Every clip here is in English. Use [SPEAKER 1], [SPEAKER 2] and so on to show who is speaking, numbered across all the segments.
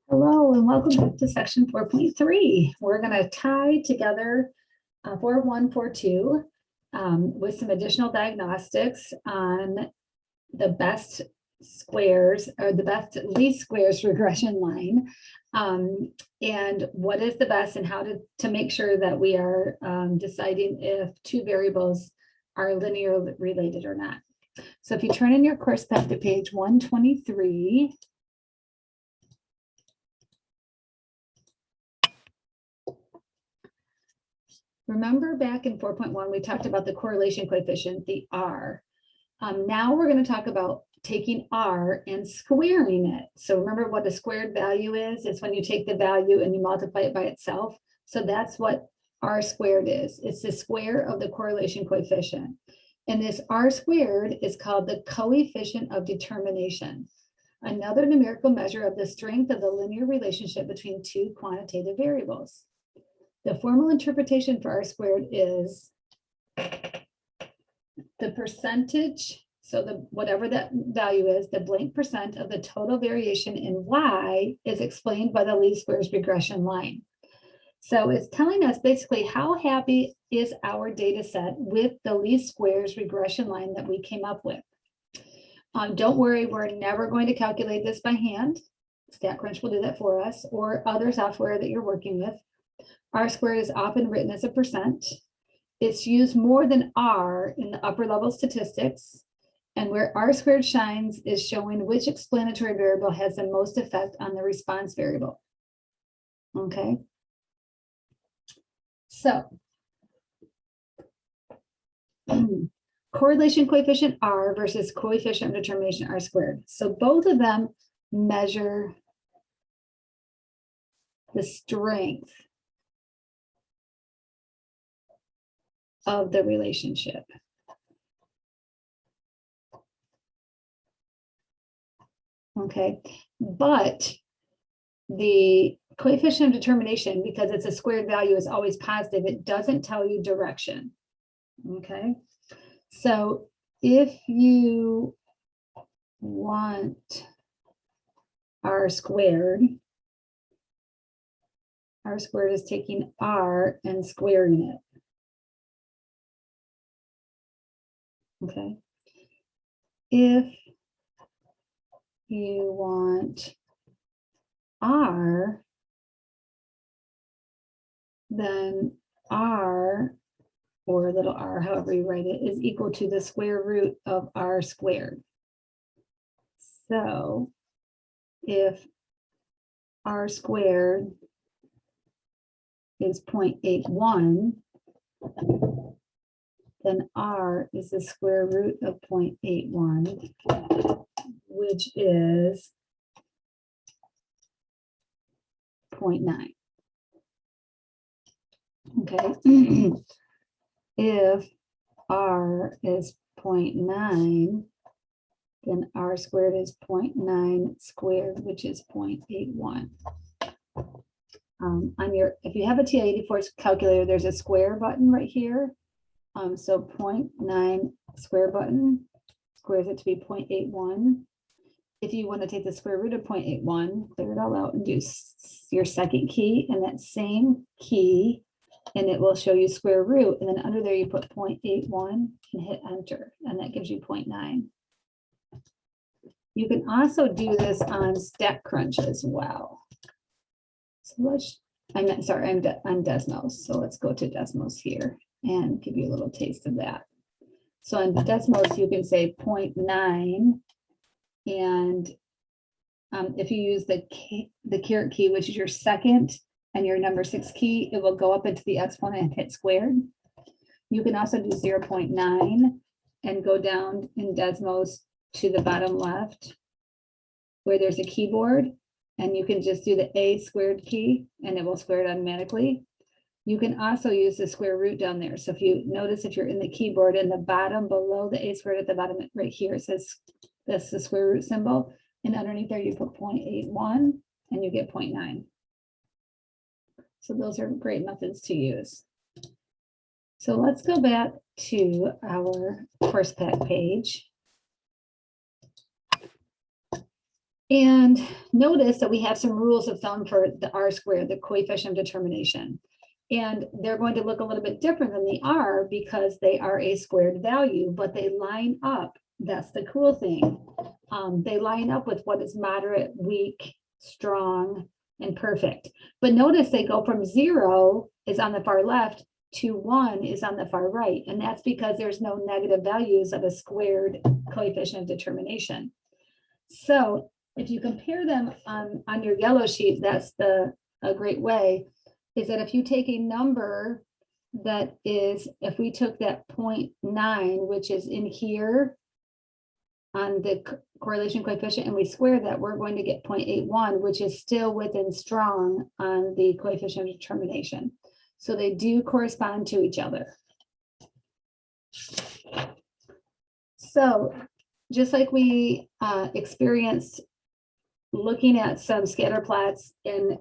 [SPEAKER 1] Hello and welcome back to section 4.3. We're going to tie together 4.1, 4.2 with some additional diagnostics on the best squares or the best least squares regression line, and what is the best and how to make sure that we are deciding if two variables are linearly related or not. So if you turn in your course pack to page 123, remember back in 4.1, we talked about the correlation coefficient, the R. Now we're going to talk about taking R and squaring it. So remember what the squared value is? It's when you take the value and you multiply it by itself. So that's what R squared is. It's the square of the correlation coefficient. And this R squared is called the coefficient of determination, another numerical measure of the strength of the linear relationship between two quantitative variables. The formal interpretation for R squared is the percentage, so whatever that value is, the blank percent of the total variation in Y is explained by the least squares regression line. So it's telling us basically how happy is our data set with the least squares regression line that we came up with. Don't worry, we're never going to calculate this by hand. StatCrunch will do that for us, or other software that you're working with. R squared is often written as a percent. It's used more than R in the upper level statistics. And where R squared shines is showing which explanatory variable has the most effect on the response variable. Okay. So correlation coefficient R versus coefficient of determination R squared. So both of them measure the strength of the relationship. Okay, but the coefficient of determination, because it's a squared value, is always positive. It doesn't tell you direction. Okay, so if you want R squared is taking R and squaring it. Okay, if you want R, then R, or little r, however you write it, is equal to the square root of R squared. So if R squared is 0.81, then R is the square root of 0.81, which is 0.9. Okay. If R is 0.9, then R squared is 0.9 squared, which is 0.81. If you have a TI-84 calculator, there's a square button right here. So 0.9 square button squares it to be 0.81. If you want to take the square root of 0.81, clear it all out and do your second key and that same key, and it will show you square root. And then under there, you put 0.81 and hit enter, and that gives you 0.9. You can also do this on StatCrunch as well. So I'm Desmos. So let's go to Desmos here and give you a little taste of that. So on Desmos, you can say 0.9, and if you use the caret key, which is your second and your number 6 key, it will go up into the exponent and hit squared. You can also do 0.9 and go down in Desmos to the bottom left where there's a keyboard, and you can just do the A squared key and it will square it automatically. You can also use the square root down there. So if you notice, if you're in the keyboard, in the bottom below the A squared at the bottom right here, it says that's the square root symbol. And underneath there, you put 0.81 and you get 0.9. So those are great methods to use. So let's go back to our course pack page. And notice that we have some rules of thumb for the R squared, the coefficient of determination. And they're going to look a little bit different than the R because they are a squared value, but they line up. That's the cool thing. They line up with what is moderate, weak, strong, and perfect. But notice they go from 0 is on the far left to 1 is on the far right. And that's because there's no negative values of a squared coefficient of determination. So if you compare them on your yellow sheet, that's a great way, is that if you take a number that is, if we took that 0.9, which is in here on the correlation coefficient, and we square that, we're going to get 0.81, which is still within strong on the coefficient of determination. So they do correspond to each other. So just like we experienced looking at some scatter plots and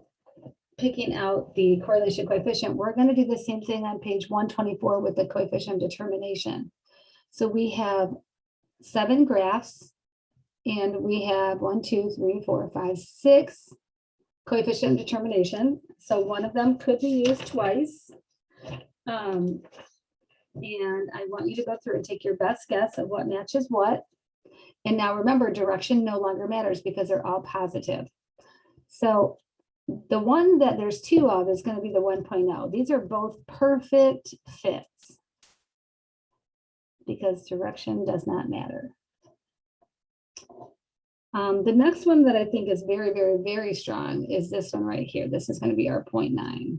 [SPEAKER 1] picking out the correlation coefficient, we're going to do the same thing on page 124 with the coefficient of determination. So we have 7 graphs, and we have 1, 2, 3, 4, 5, 6 coefficient of determination. So one of them could be used twice. And I want you to go through and take your best guess of what matches what. And now remember, direction no longer matters because they're all positive. So the one that there's 2 of is going to be the 1.0. These are both perfect fits because direction does not matter. The next one that I think is very, very, very strong is this one right here. This is going to be our 0.9.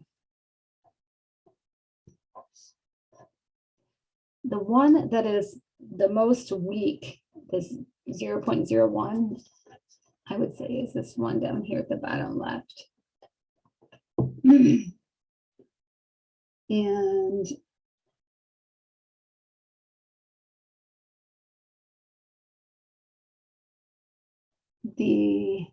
[SPEAKER 1] The one that is the most weak, this 0.01, I would say is this one down here at the bottom left. And the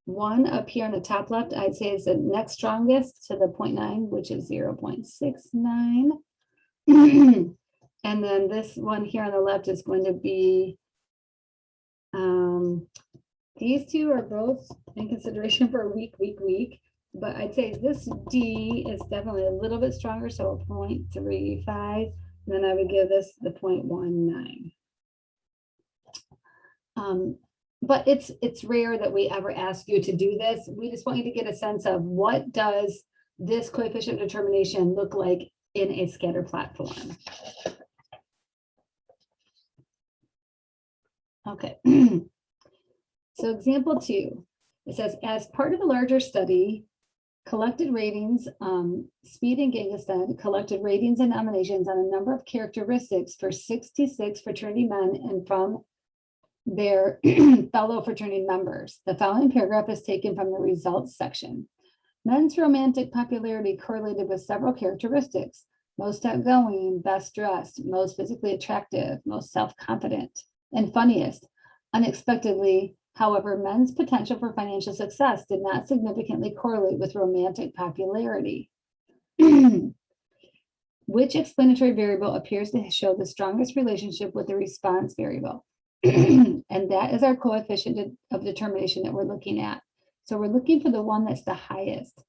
[SPEAKER 1] one up here on the top left, I'd say is the next strongest to the 0.9, which is 0.69. And then this one here on the left is going to be, these two are both in consideration for weak, but I'd say this D is definitely a little bit stronger, so 0.35. And then I would give this the 0.19. But it's rare that we ever ask you to do this. We just want you to get a sense of what does this coefficient of determination look like in a scatter plot form. Okay. So example 2, it says, as part of a larger study, collected ratings, Speed and Gangaston collected ratings and nominations on a number of characteristics for 66 fraternity men and from their fellow fraternity members. The following paragraph is taken from the results section. Men's romantic popularity correlated with several characteristics: most outgoing, best dressed, most physically attractive, most self-confident, and funniest. Unexpectedly, however, men's potential for financial success did not significantly correlate with romantic popularity. Which explanatory variable appears to show the strongest relationship with the response variable? And that is our coefficient of determination that we're looking at. So we're looking for the one that's the highest.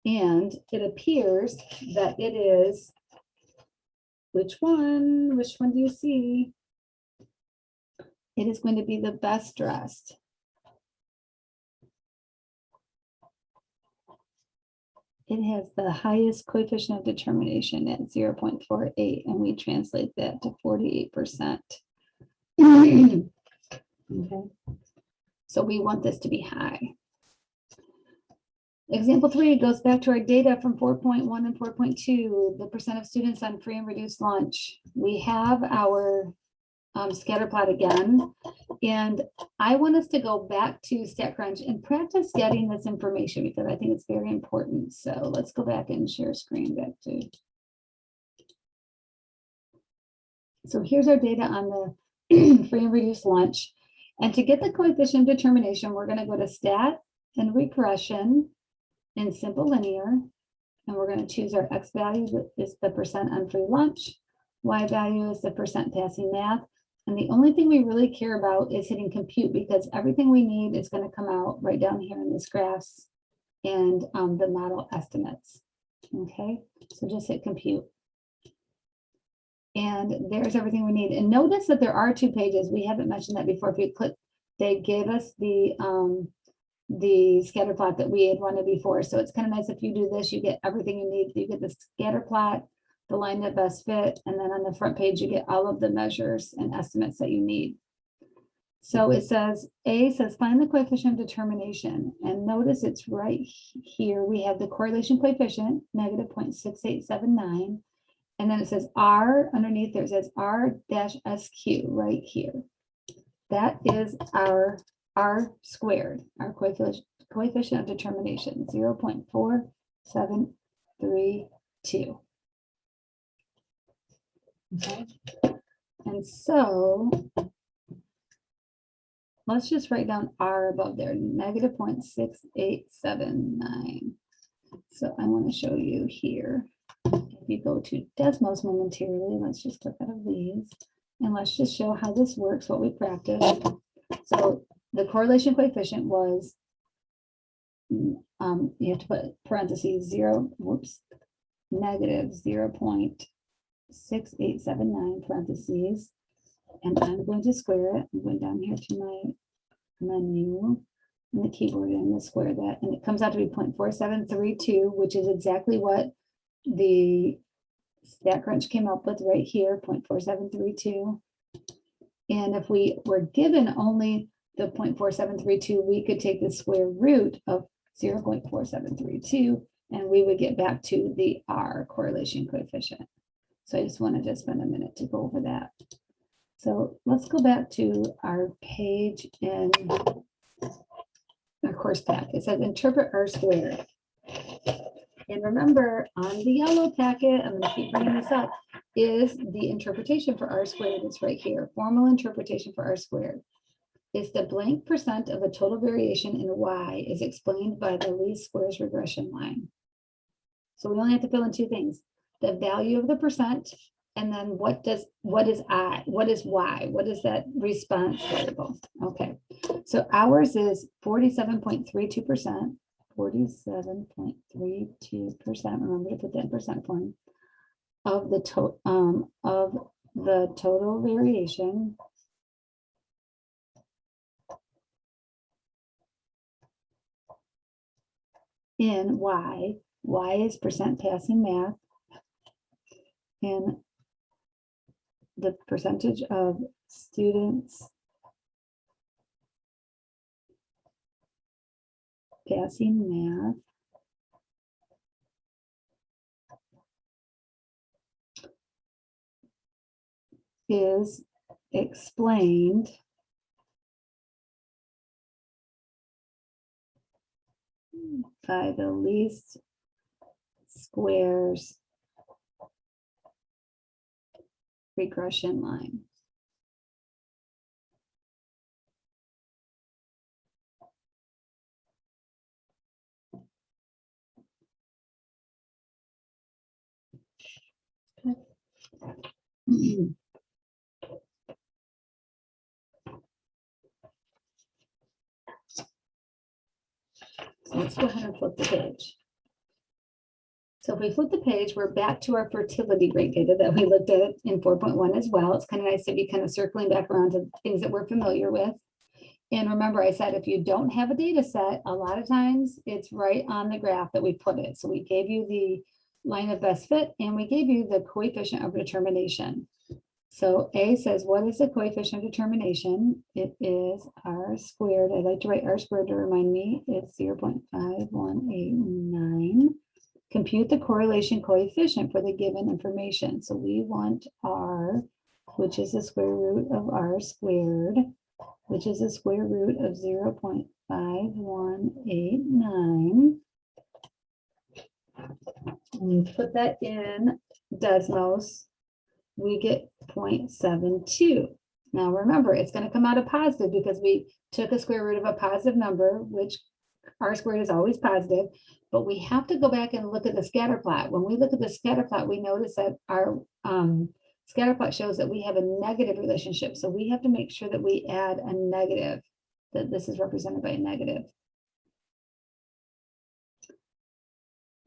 [SPEAKER 1] And it appears that it is, which one do you see? It is going to be the best dressed. It has the highest coefficient of determination at 0.48, and we translate that to 48%. Okay, so we want this to be high. Example 3 goes back to our data from 4.1 and 4.2, the percent of students on free and reduced lunch. We have our scatter plot again, and I want us to go back to StatCrunch and practice getting this information because I think it's very important. So let's go back and share screen back to. So here's our data on the free and reduced lunch. And to get the coefficient of determination, we're going to go to stat and regression in simple linear. And we're going to choose our X value, that is the percent on free lunch. Y value is the percent passing math. And the only thing we really care about is hitting compute, because everything we need is going to come out right down here in this graphs and the model estimates. Okay, so just hit compute. And there's everything we need. And notice that there are 2 pages. We haven't mentioned that before. If you click, they gave us the scatter plot that we had wanted before. So it's kind of nice if you do this, you get everything you need. You get the scatter plot, the line that best fit, and then on the front page, you get all of the measures and estimates that you need. So it says, A says, find the coefficient of determination. And notice it's right here. We have the correlation coefficient, negative 0.6879. And then it says R underneath there, it says R-SQ right here. That is our R squared, our coefficient of determination, 0.4732. Okay. And so let's just write down R above there, negative 0.6879. So I want to show you here. If you go to Desmos momentarily, let's just click out of these and let's just show how this works, what we practiced. So the correlation coefficient was, you have to put parentheses negative 0.6879 parentheses, and I'm going to square it. I'm going down here to my menu in the keyboard and I'm going to square that, and it comes out to be 0.4732, which is exactly what the StatCrunch came up with right here, 0.4732. And if we were given only the 0.4732, we could take the square root of 0.4732 and we would get back to the R correlation coefficient. So I just wanted to spend a minute to go over that. So let's go back to our page in our course pack. It says interpret R squared. And remember, on the yellow packet, I'm going to keep bringing this up, is the interpretation for R squared. It's right here. Formal interpretation for R squared. It's the blank percent of the total variation in Y is explained by the least squares regression line. So we only have to fill in 2 things: the value of the percent, and then what is Y? What is that response variable? Okay, so ours is 47.32%. 47.32%. Remember to put that in percent form of the total variation in Y. Y is percent passing math, and the percentage of students passing math is explained by the least squares regression line. So let's go ahead and flip the page. So if we flip the page, we're back to our fertility rate data that we looked at in 4.1 as well. It's kind of nice to be kind of circling back around to things that we're familiar with. And remember, I said if you don't have a data set, a lot of times it's right on the graph that we put it. So we gave you the line of best fit and we gave you the coefficient of determination. So A says, what is the coefficient of determination? It is R squared. I like to write R squared to remind me. It's 0.5189. Compute the correlation coefficient for the given information. So we want R, which is the square root of R squared, which is the square root of 0.5189. And put that in Desmos, we get 0.72. Now remember, it's going to come out a positive because we took a square root of a positive number, which R squared is always positive, but we have to go back and look at the scatter plot. When we look at the scatter plot, we notice that our scatter plot shows that we have a negative relationship. So we have to make sure that we add a negative, that this is represented by a negative.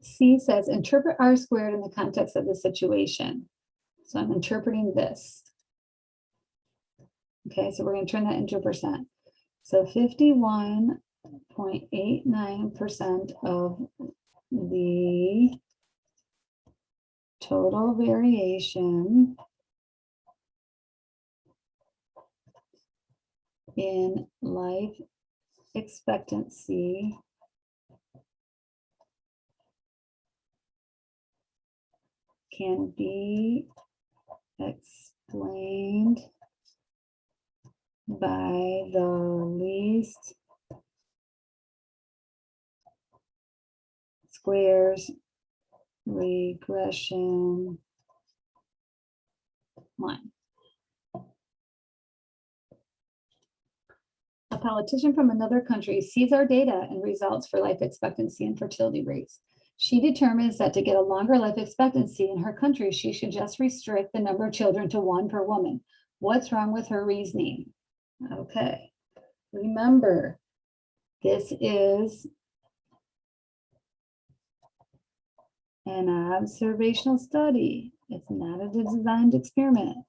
[SPEAKER 1] C says, interpret R squared in the context of the situation. So I'm interpreting this. Okay, so we're going to turn that into a percent. So 51.89% of the total variation in life expectancy can be explained by the least squares regression line. A politician from another country sees our data and results for life expectancy and fertility rates. She determines that to get a longer life expectancy in her country, she should just restrict the number of children to 1 per woman. What's wrong with her reasoning? Okay, remember, this is an observational study. It's not a designed experiment.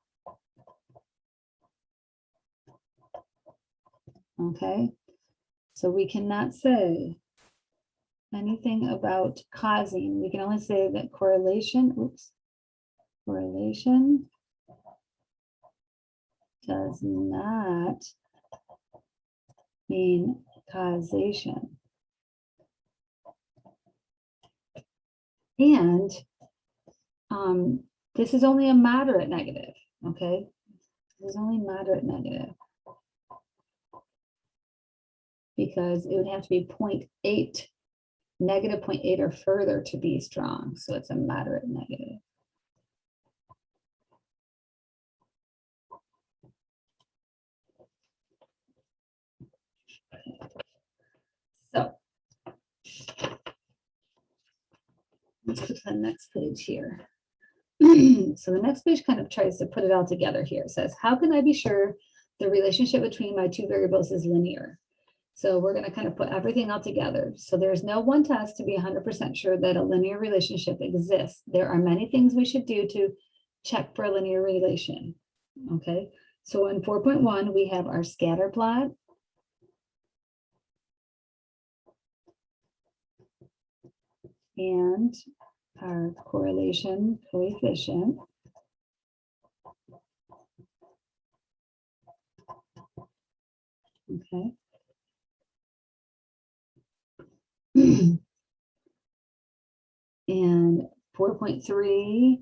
[SPEAKER 1] Okay, so we cannot say anything about causing. We can only say that correlation does not mean causation. And this is only a moderate negative, okay? This is only moderate negative because it would have to be 0.8, negative 0.8 or further to be strong. So it's a moderate negative. So let's go to the next page here. So the next page kind of tries to put it all together here. It says, how can I be sure the relationship between my 2 variables is linear? So we're going to kind of put everything all together. So there's no one test to be 100% sure that a linear relationship exists. There are many things we should do to check for a linear relation. Okay, so in 4.1, we have our scatter plot. And our correlation coefficient. Okay. And 4.3,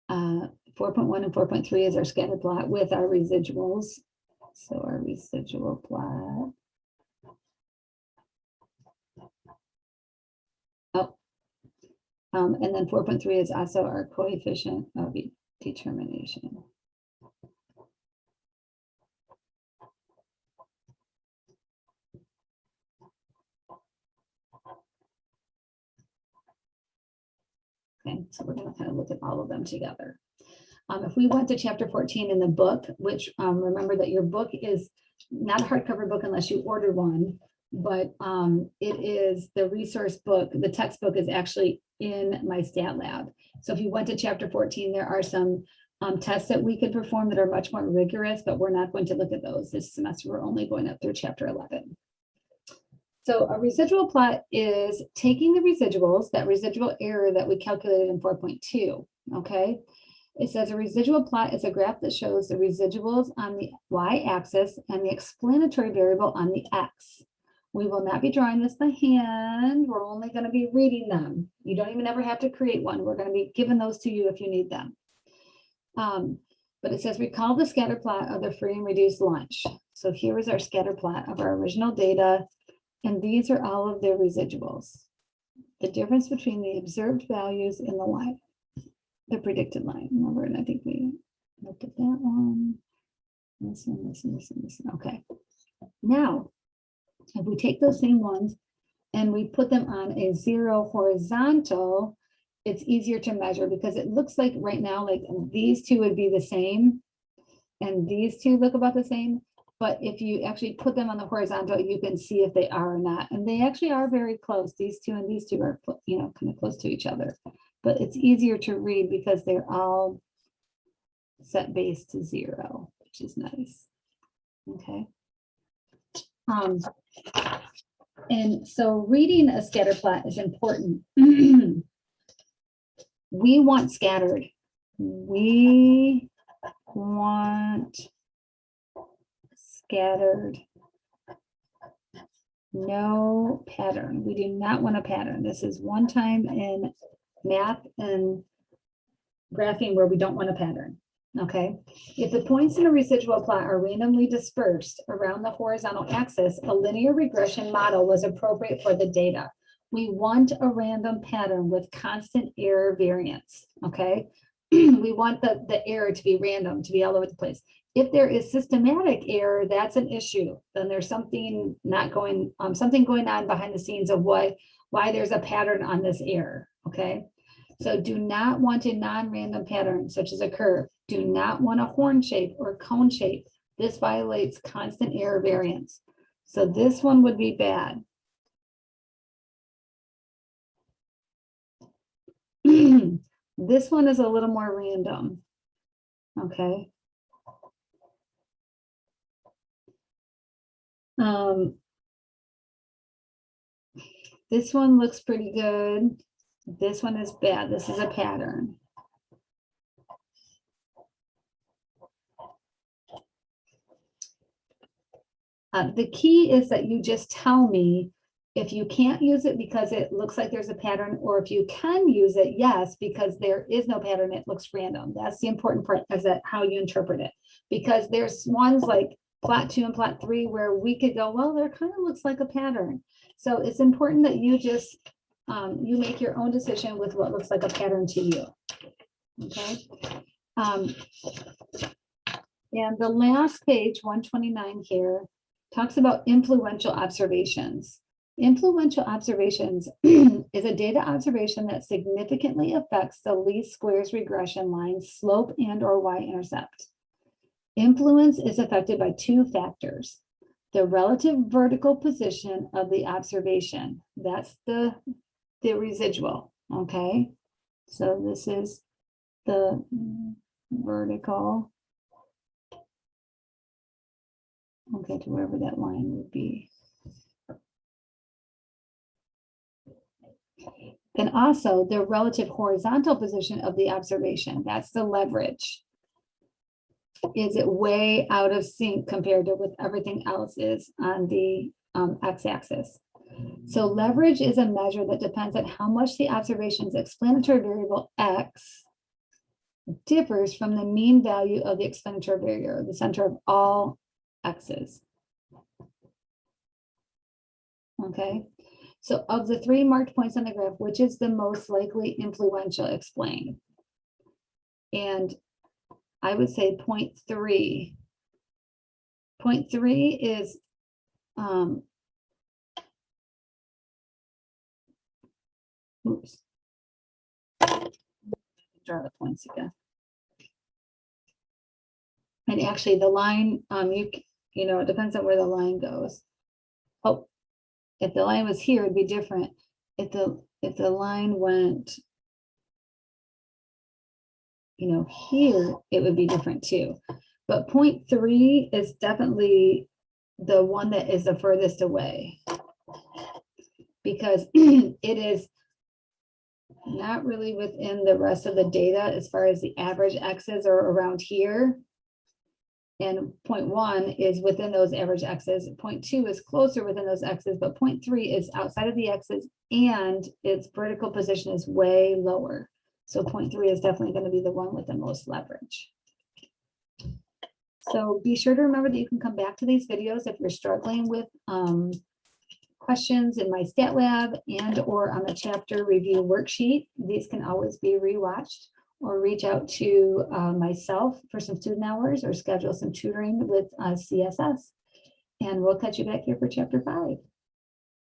[SPEAKER 1] 4.1 and 4.3 is our scatter plot with our residuals. So our residual plot. And then 4.3 is also our coefficient of determination. Okay, so we're going to kind of look at all of them together. If we went to chapter 14 in the book, which remember that your book is not a hardcover book unless you order one, but it is the resource book. The textbook is actually in my stat lab. So if you went to chapter 14, there are some tests that we could perform that are much more rigorous, but we're not going to look at those this semester. We're only going up through chapter 11. So a residual plot is taking the residuals, that residual error that we calculated in 4.2, okay? It says a residual plot is a graph that shows the residuals on the y-axis and the explanatory variable on the x. We will not be drawing this by hand. We're only going to be reading them. You don't even ever have to create one. We're going to be giving those to you if you need them. But it says recall the scatter plot of the free and reduced lunch. So here is our scatter plot of our original data. And these are all of their residuals. The difference between the observed values and the line, the predicted line. Remember, and I think we looked at that one. This one, this one, this one, this one. Okay. Now, if we take those same ones and we put them on a 0 horizontal it's easier to measure because it looks like right now, like these two would be the same and these two look about the same. But if you actually put them on the horizontal, you can see if they are or not. And they actually are very close. These two and these two are, you know, kind of close to each other. But it's easier to read because they're all set base to 0, which is nice. Okay. And so reading a scatter plot is important. We want scattered. We want scattered. No pattern. We do not want a pattern. This is one time in math and graphing where we don't want a pattern. Okay. If the points in a residual plot are randomly dispersed around the horizontal axis, a linear regression model was appropriate for the data. We want a random pattern with constant error variance. Okay. We want the error to be random, to be all over the place. If there is systematic error, that's an issue. Then there's something not going, something going on behind the scenes of why there's a pattern on this error. Okay. So do not want a non-random pattern, such as a curve. Do not want a horn shape or cone shape. This violates constant error variance. So this one would be bad. This one is a little more random. Okay. This one looks pretty good. This one is bad. This is a pattern. The key is that you just tell me if you can't use it because it looks like there's a pattern, or if you can use it, yes, because there is no pattern, it looks random. That's the important part, is that how you interpret it. Because there's ones like plot 2 and plot 3 where we could go, well, there kind of looks like a pattern. So it's important that you just, you make your own decision with what looks like a pattern to you. Okay. And the last page, 129 here, talks about influential observations. Influential observations is a data observation that significantly affects the least squares regression line's slope and or y-intercept. Influence is affected by 2 factors. The relative vertical position of the observation. That's the residual, okay? So this is the vertical. Okay, to wherever that line would be. And also the relative horizontal position of the observation. That's the leverage. Is it way out of sync compared to with everything else is on the x-axis? So leverage is a measure that depends on how much the observation's explanatory variable x differs from the mean value of the explanatory variable, the center of all x's. Okay, so of the 3 marked points on the graph, which is the most likely influential? Explain. And I would say point 3. Point 3 is oops. Draw the points again. And actually the line, you know, it depends on where the line goes. Oh, if the line was here, it'd be different. If the line went, you know, here, it would be different too. But point 3 is definitely the one that is the furthest away, because it is not really within the rest of the data as far as the average x's are around here. And point 1 is within those average x's. Point 2 is closer within those x's, but point 3 is outside of the x's and its vertical position is way lower. So point 3 is definitely going to be the one with the most leverage. So be sure to remember that you can come back to these videos if you're struggling with questions in my stat lab and or on the chapter review worksheet. These can always be rewatched, or reach out to myself for some student hours or schedule some tutoring with CSS. And we'll catch you back here for chapter 5.